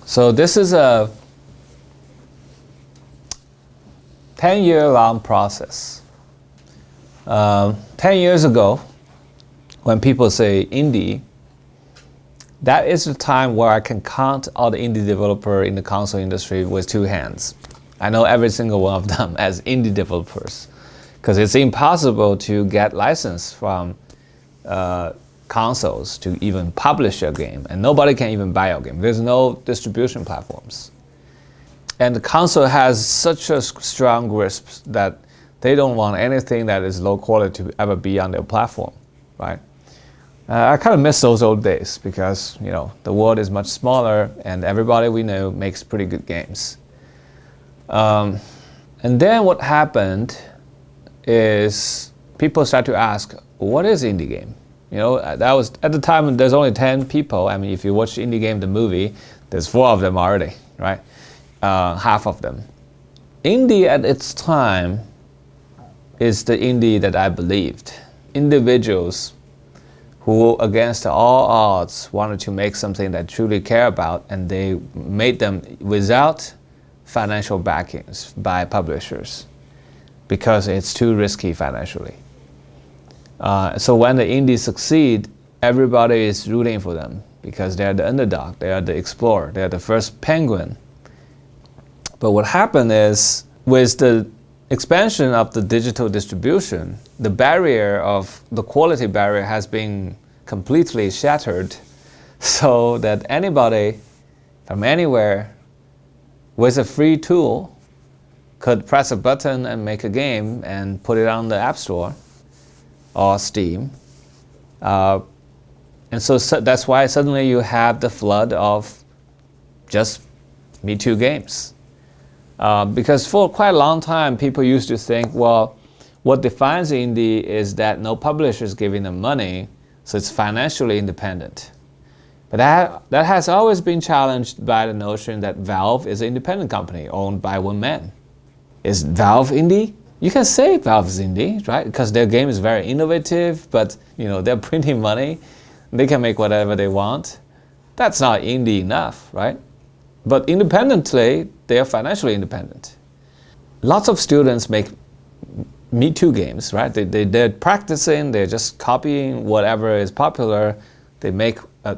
So this is a 10-year-long process. 10 years ago, when people say indie, that is the time where I can count all the indie developer in the console industry with 2 hands. I know every single one of them as indie developers, because it's impossible to get license from consoles to even publish a game, and nobody can even buy your game. There's no distribution platforms. And the console has such a strong grasp that they don't want anything that is low quality to ever be on their platform, right? I kind of miss those old days because, you know, the world is much smaller and everybody we know makes pretty good games. And then what happened is people start to ask, what is indie game? You know, that was at the time there's only 10 people. I mean, if you watch Indie Game the movie, there's 4 of them already, right? Half of them. Indie at its time is the indie that I believed. Individuals who, against all odds, wanted to make something that truly care about, and they made them without financial backings by publishers because it's too risky financially. So when the indies succeed, everybody is rooting for them because they're the underdog, they are the explorer, they're the first penguin. But what happened is, with the expansion of the digital distribution, the barrier of the quality barrier has been completely shattered, so that anybody from anywhere with a free tool could press a button and make a game and put it on the App Store or Steam. And so that's why suddenly you have the flood of just Me Too games. Because for quite a long time, people used to think, well, what defines indie is that no publisher is giving them money, so it's financially independent. But that has always been challenged by the notion that Valve is an independent company owned by one man. Is Valve indie? You can say Valve is indie, right? Because their game is very innovative, but you know, they're printing money. They can make whatever they want. That's not indie enough, right? But independently, they are financially independent. Lots of students make Me Too games, right? They're practicing, they're just copying whatever is popular. They make a,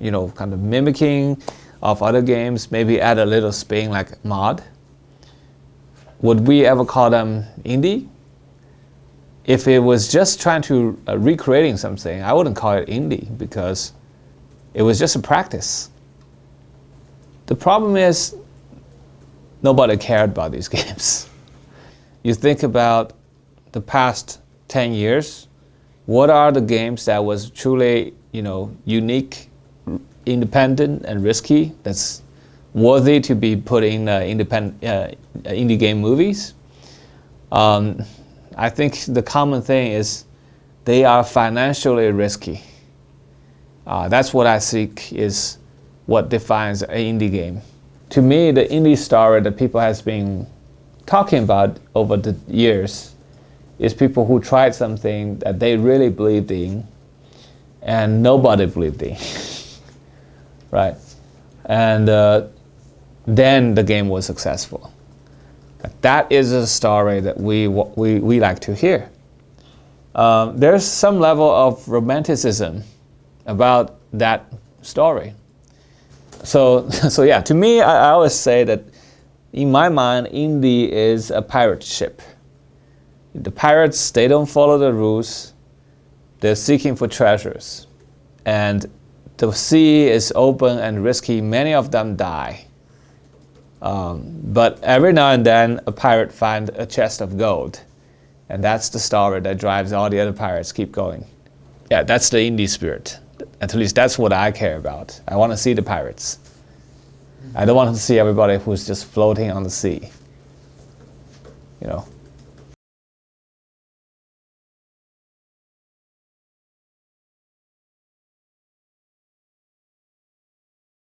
you know, kind of mimicking of other games, maybe add a little spin like mod. Would we ever call them indie? If it was just trying to recreating something, I wouldn't call it indie because it was just a practice. The problem is nobody cared about these games. You think about the past 10 years, what are the games that was truly, you know, unique, independent, and risky, that's worthy to be put in indie game movies? I think the common thing is they are financially risky. That's what I think is what defines an indie game. To me, the indie story that people has been talking about over the years is people who tried something that they really believed in and nobody believed in, right? And then the game was successful. That is a story that we like to hear. There's some level of romanticism about that story. So yeah, to me, I always say that in my mind, indie is a pirate ship. The pirates, they don't follow the rules. They're seeking for treasures. And the sea is open and risky. Many of them die. But every now and then, a pirate finds a chest of gold. And that's the story that drives all the other pirates keep going. Yeah, that's the indie spirit. At least that's what I care about. I want to see the pirates. I don't want to see everybody who's just floating on the sea. You know.